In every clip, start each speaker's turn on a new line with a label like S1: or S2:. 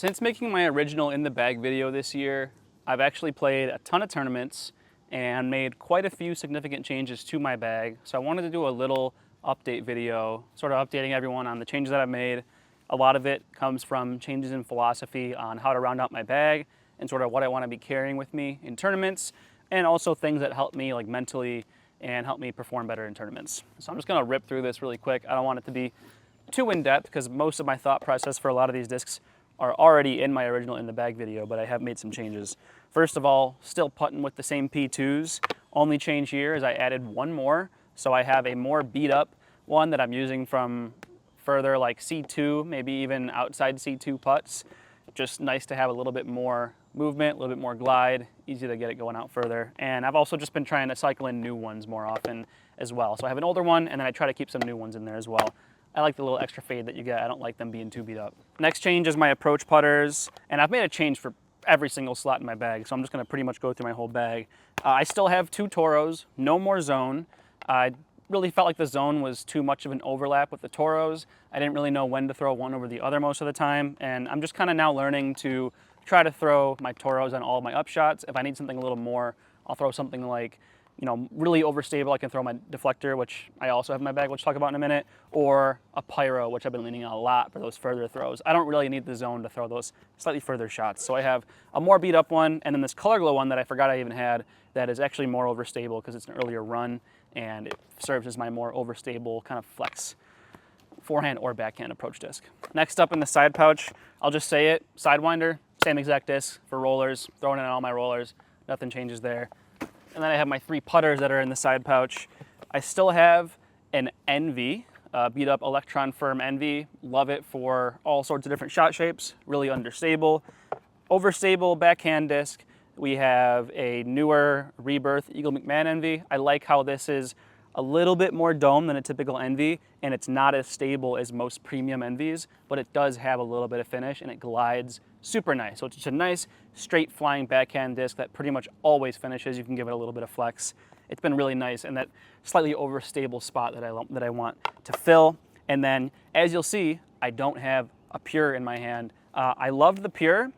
S1: Since making my original in the bag video this year, I've actually played a ton of tournaments and made quite a few significant changes to my bag. So I wanted to do a little update video, sort of updating everyone on the changes that I've made. A lot of it comes from changes in philosophy on how to round out my bag and sort of what I want to be carrying with me in tournaments, and also things that help me like mentally and help me perform better in tournaments. So I'm just gonna rip through this really quick. I don't want it to be too in-depth because most of my thought process for a lot of these discs are already in my original in the bag video, but I have made some changes. First of all, still putting with the same P2s. Only change here is I added one more. So I have a more beat up one that I'm using from further like C2, maybe even outside C2 putts. Just nice to have a little bit more movement, a little bit more glide, easy to get it going out further. And I've also just been trying to cycle in new ones more often as well. So I have an older one and then I try to keep some new ones in there as well. I like the little extra fade that you get. I don't like them being too beat up. Next change is my approach putters, and I've made a change for every single slot in my bag, so I'm just gonna pretty much go through my whole bag. I still have two Toros, no more zone. I really felt like the zone was too much of an overlap with the Toros. I didn't really know when to throw one over the other most of the time, and I'm just kind of now learning to try to throw my Toros on all of my upshots. If I need something a little more, I'll throw something like, you know, really overstable. I can throw my deflector, which I also have in my bag, which I'll talk about in a minute, or a pyro, which I've been leaning on a lot for those further throws. I don't really need the zone to throw those slightly further shots. So I have a more beat up one, and then this color glow one that I forgot I even had that is actually more overstable because it's an earlier run, and it serves as my more overstable kind of flex forehand or backhand approach disc. Next up in the side pouch, I'll just say it, Sidewinder, same exact disc for rollers, throwing in all my rollers, nothing changes there. And then I have my three putters that are in the side pouch. I still have an Envy, beat up Electron Firm Envy. Love it for all sorts of different shot shapes, really understable. Overstable backhand disc. We have a newer Rebirth Eagle McMahon Envy. I like how this is a little bit more dome than a typical Envy, and it's not as stable as most premium Envies, but it does have a little bit of finish and it glides super nice. So it's just a nice straight flying backhand disc that pretty much always finishes. You can give it a little bit of flex. It's been really nice in that slightly overstable spot that I want to fill. And then as you'll see, I don't have a Pure in my hand. I loved the Pure.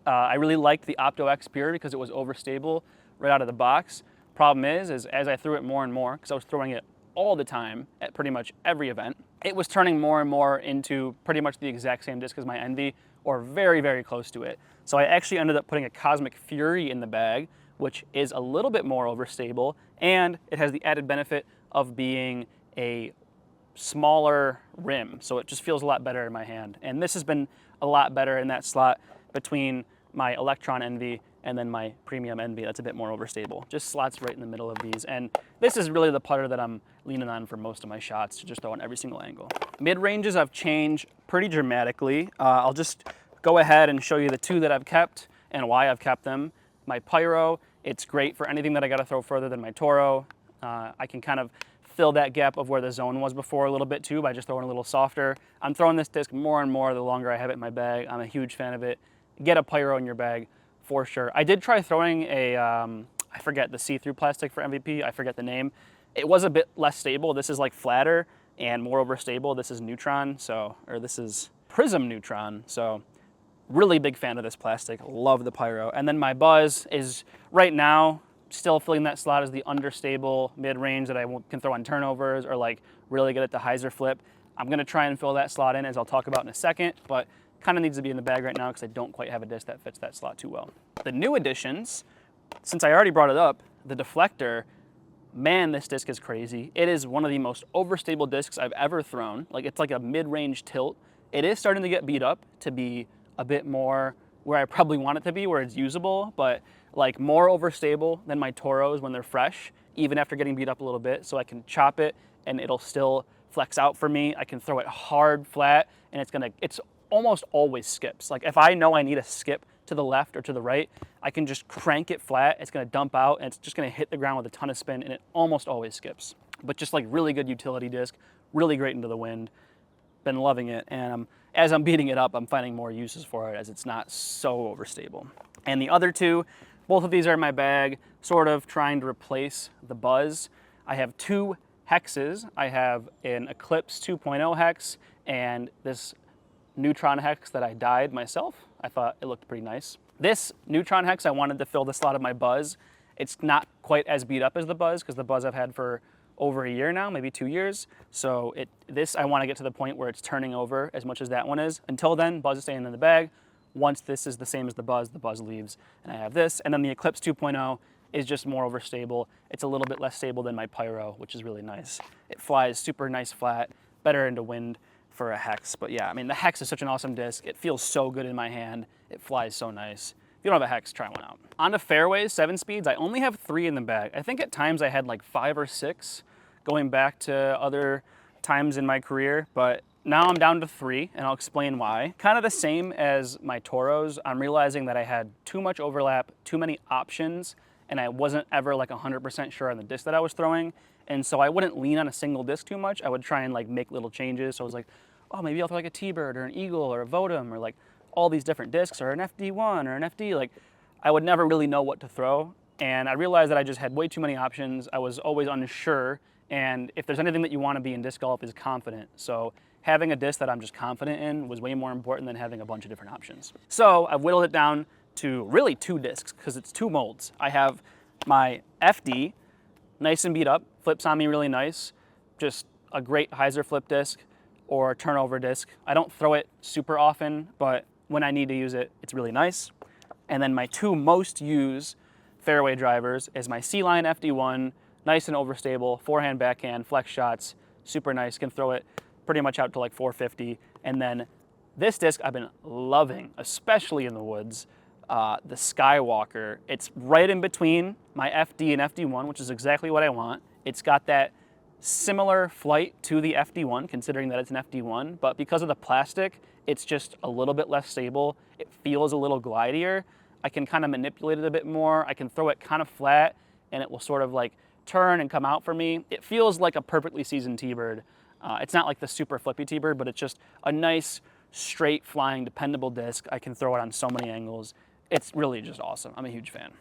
S1: I really liked the Opto X Pure because it was overstable right out of the box. Problem is as I threw it more and more, because I was throwing it all the time at pretty much every event, it was turning more and more into pretty much the exact same disc as my Envy, or very, very close to it. So I actually ended up putting a Cosmic Fury in the bag, which is a little bit more overstable, and it has the added benefit of being a smaller rim, so it just feels a lot better in my hand. And this has been a lot better in that slot between my Electron Envy and then my premium Envy that's a bit more overstable. Just slots right in the middle of these. And this is really the putter that I'm leaning on for most of my shots to just throw on every single angle. Mid-ranges I've changed pretty dramatically. I'll just go ahead and show you the two that I've kept and why I've kept them. My Pyro, it's great for anything that I gotta throw further than my Toro. I can kind of fill that gap of where the zone was before a little bit too by just throwing a little softer. I'm throwing this disc more and more the longer I have it in my bag. I'm a huge fan of it. Get a Pyro in your bag for sure. I did try throwing a, I forget the see-through plastic for MVP, I forget the name. It was a bit less stable. This is like flatter and more overstable. This is Neutron, or this is Prism Neutron. So really big fan of this plastic, love the Pyro. And then my Buzz is right now still filling that slot as the understable mid-range that I can throw on turnovers or like really get it to hyzer flip. I'm gonna try and fill that slot in as I'll talk about in a second, but kind of needs to be in the bag right now because I don't quite have a disc that fits that slot too well. The new additions, since I already brought it up, the deflector, man, this disc is crazy. It is one of the most overstable discs I've ever thrown. Like it's like a mid-range tilt. It is starting to get beat up to be a bit more where I probably want it to be, where it's usable, but like more overstable than my Toros when they're fresh, even after getting beat up a little bit. So I can chop it and it'll still flex out for me. I can throw it hard, flat, and it's almost always skips. Like if I know I need a skip to the left or to the right, I can just crank it flat. It's gonna dump out and it's just gonna hit the ground with a ton of spin, and it almost always skips. But just like really good utility disc, really great into the wind. Been loving it, and as I'm beating it up, I'm finding more uses for it as it's not so overstable. And the other two, both of these are in my bag, sort of trying to replace the Buzz. I have two hexes. I have an Eclipse 2.0 hex and this Neutron hex that I dyed myself. I thought it looked pretty nice. This Neutron Hex, I wanted to fill the slot of my Buzz. It's not quite as beat up as the Buzz, because the Buzz I've had for over a year now, maybe 2 years. So this, I want to get to the point where it's turning over as much as that one is. Until then, Buzz is staying in the bag. Once this is the same as the Buzz leaves, and I have this. And then the Eclipse 2.0 is just more overstable. It's a little bit less stable than my Pyro, which is really nice. It flies super nice flat, better into wind for a Hex. But yeah, I mean, the Hex is such an awesome disc. It feels so good in my hand. It flies so nice. If you don't have a Hex, try one out. On to Fairways, 7 speeds, I only have 3 in the bag. I think at times I had like 5 or 6 going back to other times in my career, but now I'm down to 3, and I'll explain why. Kind of the same as my Toros, I'm realizing that I had too much overlap, too many options, and I wasn't ever like 100% sure on the disc that I was throwing. And so I wouldn't lean on a single disc too much. I would try and like make little changes. So I was like, oh, maybe I'll throw like a T-Bird or an Eagle or a Votum or like all these different discs or an FD1 or an FD. Like I would never really know what to throw. And I realized that I just had way too many options. I was always unsure. And if there's anything that you want to be in disc golf is confident. So having a disc that I'm just confident in was way more important than having a bunch of different options. So I've whittled it down to really 2 discs because it's 2 molds. I have my FD, nice and beat up, flips on me really nice, just a great hyzer flip disc or turnover disc. I don't throw it super often, but when I need to use it, it's really nice. And then my 2 most used fairway drivers is my C-Line FD1, nice and overstable, forehand, backhand, flex shots, super nice, can throw it pretty much out to like 450. And then this disc I've been loving, especially in the woods, the Skywalker. It's right in between my FD and FD1, which is exactly what I want. It's got that similar flight to the FD1, considering that it's an FD1, but because of the plastic, it's just a little bit less stable. It feels a little glidier. I can kind of manipulate it a bit more. I can throw it kind of flat, and it will sort of like turn and come out for me. It feels like a perfectly seasoned T-Bird. It's not like the super flippy T-Bird, but it's just a nice, straight flying, dependable disc. I can throw it on so many angles. It's really just awesome. I'm a huge fan.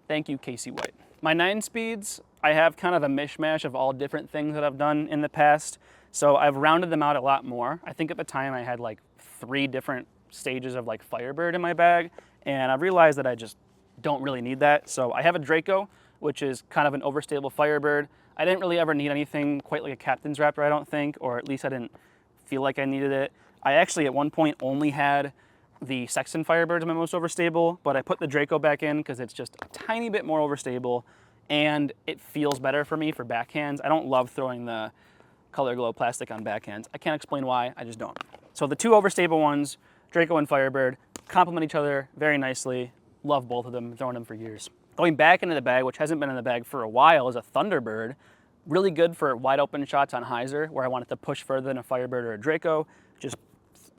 S1: Thank you, Casey White. My 9 speeds, I have kind of a mishmash of all different things that I've done in the past. So I've rounded them out a lot more. I think at the time I had like 3 different stages of like Firebird in my bag, and I realized that I just don't really need that. So I have a Draco, which is kind of an overstable Firebird. I didn't really ever need anything quite like a Captain's Raptor, I don't think, or at least I didn't feel like I needed it. I actually at one point only had the Sexton Firebird as my most overstable, but I put the Draco back in because it's just a tiny bit more overstable and it feels better for me for backhands. I don't love throwing the Color Glow plastic on backhands. I can't explain why, I just don't. So the 2 overstable ones, Draco and Firebird, complement each other very nicely. Love both of them, throwing them for years. Going back into the bag, which hasn't been in the bag for a while, is a Thunderbird. Really good for wide open shots on hyzer, where I want it to push further than a Firebird or a Draco. Just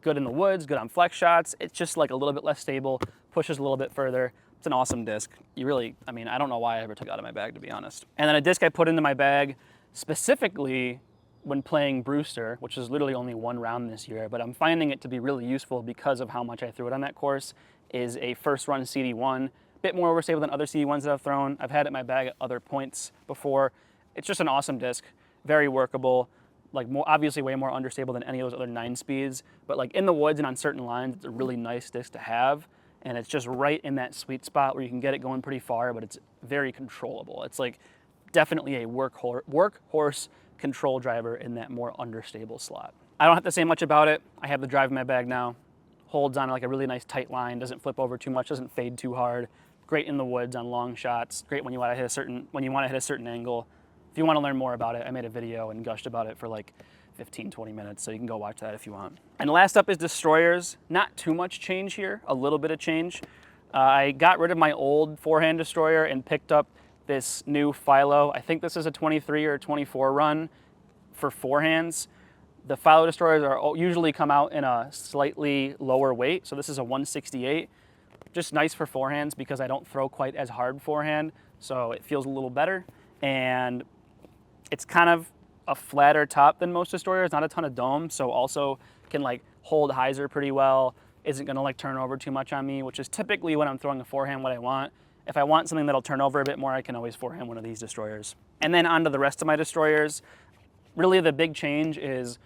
S1: good in the woods, good on flex shots. It's just like a little bit less stable, pushes a little bit further. It's an awesome disc. You really, I mean, I don't know why I ever took it out of my bag, to be honest. And then a disc I put into my bag specifically when playing Brewster, which is literally only 1 round this year, but I'm finding it to be really useful because of how much I threw it on that course, is a first run CD1. Bit more overstable than other CD1s that I've thrown. I've had it in my bag at other points before. It's just an awesome disc, very workable, like more obviously way more understable than any of those other 9 speeds, but like in the woods and on certain lines, it's a really nice disc to have, and it's just right in that sweet spot where you can get it going pretty far, but it's very controllable. It's like definitely a workhorse control driver in that more understable slot. I don't have to say much about it. I have the drive in my bag now. Holds on like a really nice tight line, doesn't flip over too much, doesn't fade too hard. Great in the woods on long shots. Great when you want to hit a certain angle. If you want to learn more about it, I made a video and gushed about it for like 15, 20 minutes, so you can go watch that if you want. And last up is destroyers. Not too much change here, a little bit of change. I got rid of my old forehand destroyer and picked up this new Philo. I think this is a 23 or 24 run for forehands. The Philo destroyers are usually come out in a slightly lower weight, so this is a 168. Just nice for forehands because I don't throw quite as hard forehand, so it feels a little better. And it's kind of a flatter top than most destroyers, not a ton of dome, so also can like hold hyzer pretty well, isn't gonna like turn over too much on me, which is typically when I'm throwing a forehand what I want. If I want something that'll turn over a bit more, I can always forehand one of these destroyers. And then onto the rest of my destroyers. Really the big change is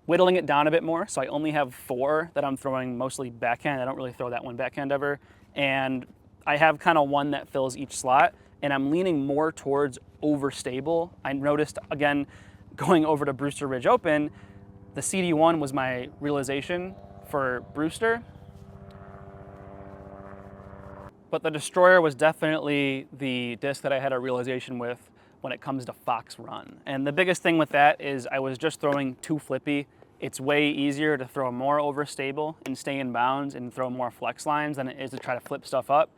S1: whittling it down a bit more. So I only have 4 that I'm throwing mostly backhand. I don't really throw that one backhand ever. And I have kind of one that fills each slot, and I'm leaning more towards overstable. I noticed, again, going over to Brewster Ridge Open, the CD1 was my realization for Brewster. But the Destroyer was definitely the disc that I had a realization with when it comes to Fox Run. And the biggest thing with that is I was just throwing too flippy. It's way easier to throw more overstable and stay in bounds and throw more flex lines than it is to try to flip stuff up.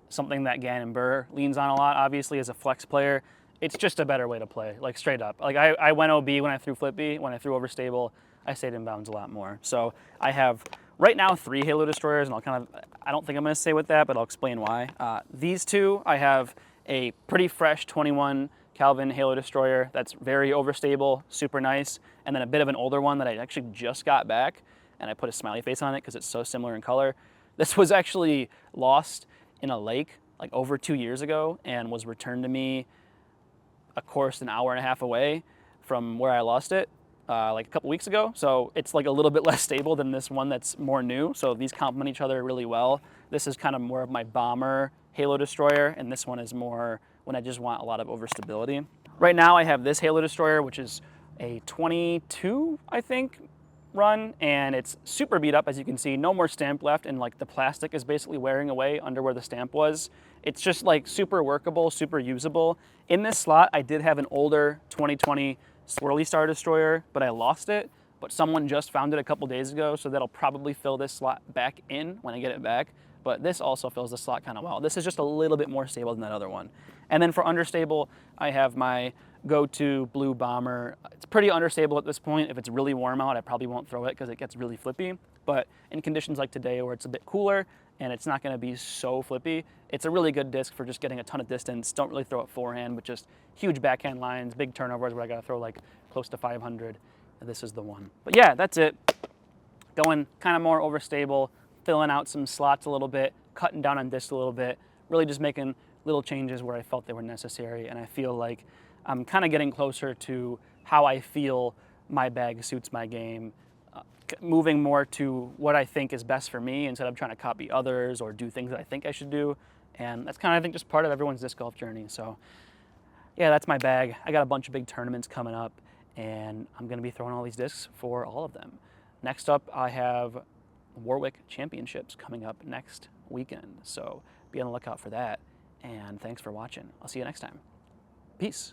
S1: Something that Gannon Burr leans on a lot, obviously, as a flex player. It's just a better way to play, like straight up. Like I went OB when I threw flippy. When I threw overstable, I stayed in bounds a lot more. So I have right now 3 Halo Destroyers, and I don't think I'm gonna stay with that, but I'll explain why. These 2, I have a pretty fresh 21 Kelvin Halo Destroyer that's very overstable, super nice, and then a bit of an older one that I actually just got back, and I put a smiley face on it because it's so similar in color. This was actually lost in a lake like over 2 years ago and was returned to me a course an hour and a half away from where I lost it like a couple weeks ago. So it's like a little bit less stable than this one that's more new. So these complement each other really well. This is kind of more of my bomber Halo Destroyer, and this one is more when I just want a lot of overstability. Right now I have this Halo Destroyer, which is a 22, I think, run, and it's super beat up, as you can see. No more stamp left, and like the plastic is basically wearing away under where the stamp was. It's just like super workable, super usable. In this slot, I did have an older 2020 Swirly Star Destroyer, but I lost it. But someone just found it a couple days ago, so that'll probably fill this slot back in when I get it back. But this also fills the slot kind of well. This is just a little bit more stable than that other one. And then for understable, I have my go-to blue bomber. It's pretty understable at this point. If it's really warm out, I probably won't throw it because it gets really flippy. But in conditions like today where it's a bit cooler and it's not going to be so flippy, it's a really good disc for just getting a ton of distance. Don't really throw it forehand, but just huge backhand lines, big turnovers where I got to throw like close to 500. This is the one. But yeah, that's it. Going kind of more overstable, filling out some slots a little bit, cutting down on disc a little bit, really just making little changes where I felt they were necessary. And I feel like I'm kind of getting closer to how I feel my bag suits my game, moving more to what I think is best for me instead of trying to copy others or do things that I think I should do. And that's kind of, I think, just part of everyone's disc golf journey. So yeah, that's my bag. I got a bunch of big tournaments coming up, and I'm going to be throwing all these discs for all of them. Next up, I have Warwick Championships coming up next weekend. So be on the lookout for that. And thanks for watching. I'll see you next time. Peace.